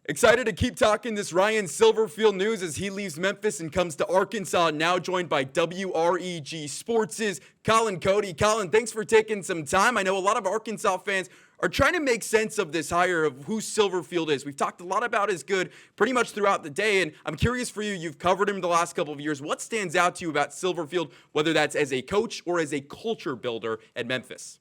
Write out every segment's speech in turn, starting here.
Excited to keep talking this Ryan Silverfield news as he leaves Memphis and comes to Arkansas, now joined by WREG Sports' Colin Cody. Colin, thanks for taking some time. I know a lot of Arkansas fans are trying to make sense of this hire of who Silverfield is. We've talked a lot about his good pretty much throughout the day, and I'm curious for you, you've covered him the last couple of years. What stands out to you about Silverfield, whether that's as a coach or as a culture builder at Memphis?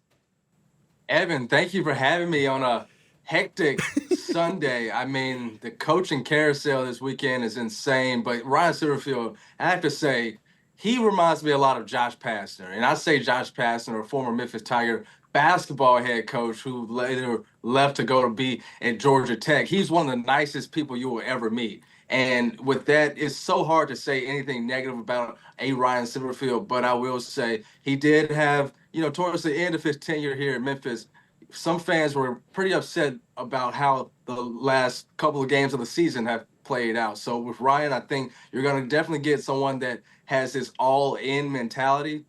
Evan, thank you for having me on a hectic Sunday. I mean, the coaching carousel this weekend is insane, but Ryan Silverfield, I have to say, he reminds me a lot of Josh Pastner. And I say Josh Pastner, a former Memphis Tiger basketball head coach who later left to go to be at Georgia Tech. He's one of the nicest people you will ever meet. And with that, it's so hard to say anything negative about a Ryan Silverfield, but I will say he did have, towards the end of his tenure here in Memphis, some fans were pretty upset about how the last couple of games of the season have played out. So with Ryan, I think you're going to definitely get someone that has this all-in mentality.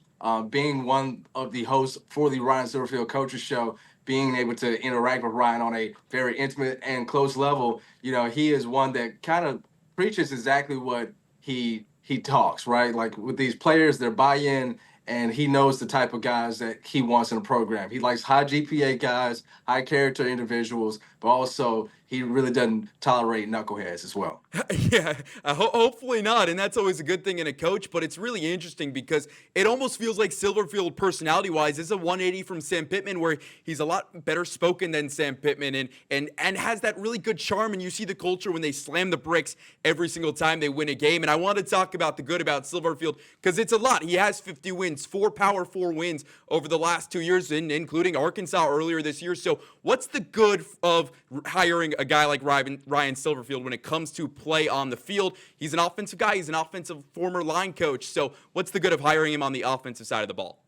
Being one of the hosts for the Ryan Silverfield Coaches Show, being able to interact with Ryan on a very intimate and close level, he is one that kind of preaches exactly what he talks, right? Like with these players, their buy-in, and he knows the type of guys that he wants in a program. He likes high GPA guys, high character individuals, but also he really doesn't tolerate knuckleheads as well. Yeah, hopefully not. And that's always a good thing in a coach. But it's really interesting because it almost feels like Silverfield, personality wise, is a 180 from Sam Pittman, where he's a lot better spoken than Sam Pittman and has that really good charm. And you see the culture when they slam the bricks every single time they win a game. And I want to talk about the good about Silverfield because it's a lot. He has 50 wins, 4 Power 4 wins over the last 2 years, including Arkansas earlier this year. So what's the good of hiring a guy like Ryan Silverfield when it comes to play on the field? He's an offensive guy. He's an offensive former line coach. So what's the good of hiring him on the offensive side of the ball?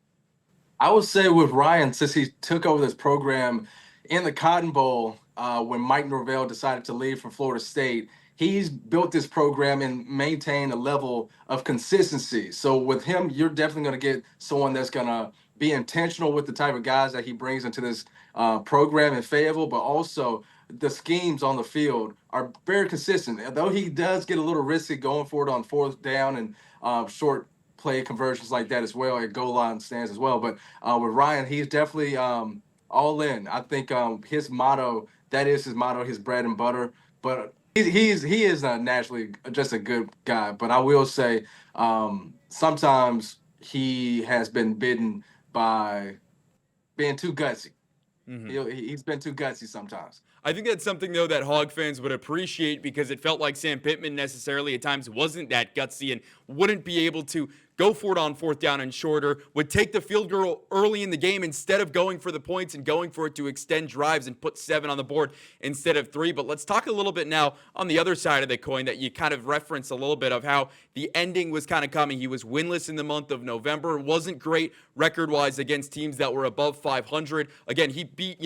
I would say with Ryan, since he took over this program in the Cotton Bowl when Mike Norvell decided to leave for Florida State, he's built this program and maintained a level of consistency. So with him, you're definitely going to get someone that's going to be intentional with the type of guys that he brings into this program in Fayetteville, but also the schemes on the field are very consistent. Though he does get a little risky going for it on fourth down and short play conversions like that as well, at goal line stands as well. But with Ryan, he's definitely all in. I think his motto, that is his motto, his bread and butter. But he is naturally just a good guy. But I will say sometimes he has been bitten by being too gutsy. Mm-hmm. He's been too gutsy sometimes. I think that's something, though, that Hog fans would appreciate because it felt like Sam Pittman necessarily at times wasn't that gutsy and wouldn't be able to go for it on fourth down and shorter, would take the field goal early in the game instead of going for the points and going for it to extend drives and put 7 on the board instead of 3. But let's talk a little bit now on the other side of the coin that you kind of referenced a little bit of how the ending was kind of coming. He was winless in the month of November, wasn't great record-wise against teams that were above 500. Again, he beat,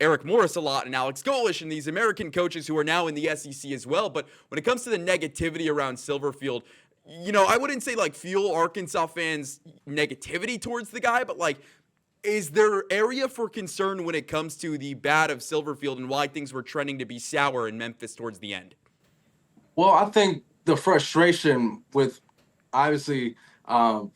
Eric Morris a lot and Alex Golish and these American coaches who are now in the SEC as well. But when it comes to the negativity around Silverfield, I wouldn't say fuel Arkansas fans' negativity towards the guy, but is there area for concern when it comes to the bad of Silverfield and why things were trending to be sour in Memphis towards the end? Well, I think the frustration with obviously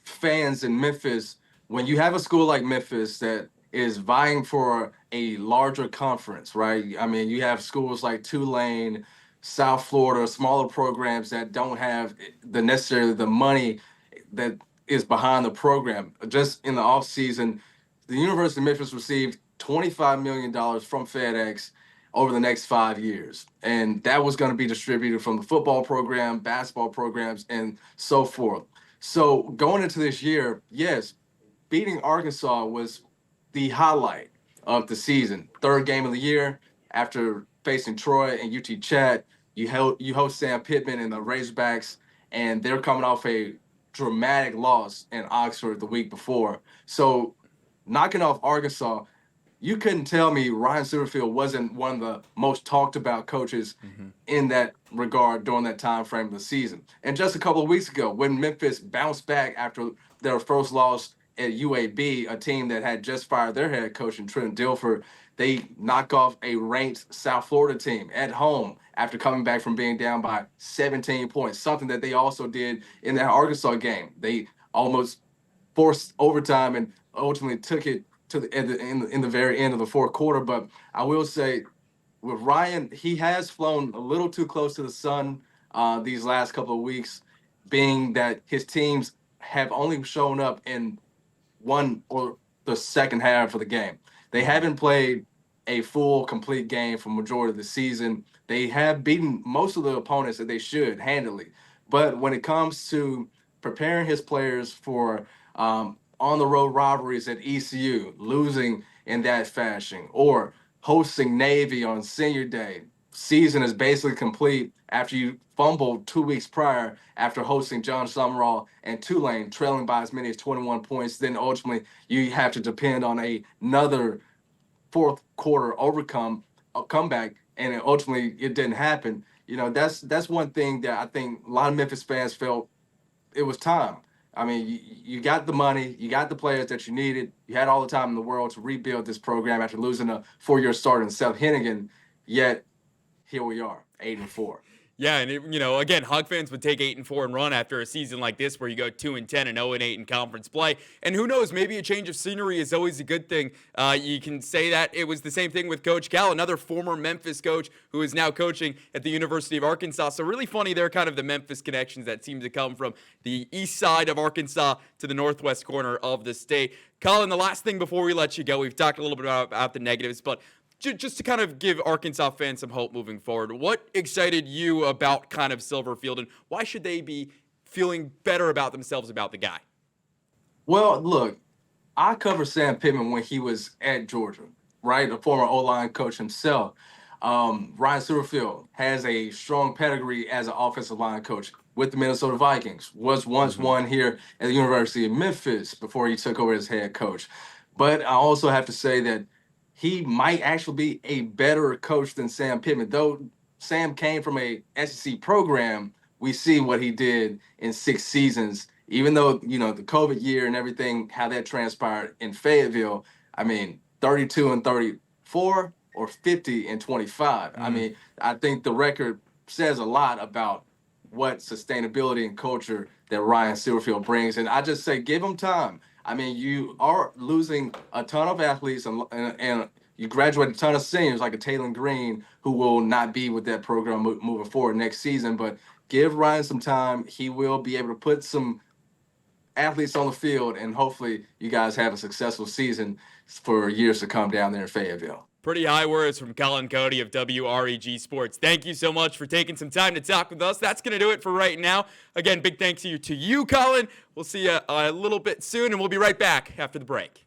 fans in Memphis, when you have a school like Memphis that is vying for a larger conference, right? I mean, you have schools like Tulane, South Florida, smaller programs that don't have necessarily the money that is behind the program. Just in the offseason, the University of Memphis received $25 million from FedEx over the next 5 years. And that was going to be distributed from the football program, basketball programs, and so forth. So going into this year, yes, beating Arkansas was the highlight of the season. Third game of the year after facing Troy and UT Chat. You host Sam Pittman and the Razorbacks, and they're coming off a dramatic loss in Oxford the week before. So knocking off Arkansas, you couldn't tell me Ryan Silverfield wasn't one of the most talked about coaches in that regard during that time frame of the season. And just a couple of weeks ago, when Memphis bounced back after their first loss at UAB, a team that had just fired their head coach in Trent Dilfer, they knock off a ranked South Florida team at home after coming back from being down by 17 points, something that they also did in that Arkansas game. They almost forced overtime and ultimately took it to in the very end of the fourth quarter. But I will say, with Ryan, he has flown a little too close to the sun these last couple of weeks, being that his teams have only shown up in one or the second half of the game. They haven't played a full, complete game for majority of the season. They have beaten most of the opponents that they should handily. But when it comes to preparing his players for on the road rivalries at ECU, losing in that fashion, or hosting Navy on senior day, season is basically complete after you fumbled 2 weeks prior after hosting John Summerall and Tulane, trailing by as many as 21 points. Then ultimately you have to depend on another fourth quarter comeback, and ultimately it didn't happen. That's one thing that I think a lot of Memphis fans felt it was time. I mean, you got the money, you got the players that you needed, you had all the time in the world to rebuild this program after losing a 4-year starter in Seth Hennigan. Yet here we are, 8-4. Yeah, and again, Hog fans would take 8-4 and run after a season like this, where you go 2-10 and 0-8 in conference play. And who knows? Maybe a change of scenery is always a good thing. You can say that it was the same thing with Coach Cal, another former Memphis coach who is now coaching at the University of Arkansas. So really funny, they're kind of the Memphis connections that seem to come from the east side of Arkansas to the northwest corner of the state. Colin, the last thing before we let you go, we've talked a little bit about the negatives, but just to kind of give Arkansas fans some hope moving forward, what excited you about kind of Silverfield, and why should they be feeling better about themselves about the guy? Well, look, I covered Sam Pittman when he was at Georgia, right? A former O-line coach himself. Ryan Silverfield has a strong pedigree as an offensive line coach with the Minnesota Vikings, was once one here at the University of Memphis before he took over as head coach. But I also have to say that he might actually be a better coach than Sam Pittman. Though Sam came from a SEC program, we see what he did in 6 seasons. Even though, the COVID year and everything, how that transpired in Fayetteville, 32-34 or 50-25. I mean, I think the record says a lot about what sustainability and culture that Ryan Silverfield brings. And I just say, give him time. I mean, you are losing a ton of athletes and you graduate a ton of seniors like a Taylor Green, who will not be with that program moving forward next season. But give Ryan some time. He will be able to put some athletes on the field, and hopefully you guys have a successful season for years to come down there in Fayetteville. Pretty high words from Colin Cody of WREG Sports. Thank you so much for taking some time to talk with us. That's going to do it for right now. Again, big thanks to you, Colin. We'll see you a little bit soon, and we'll be right back after the break.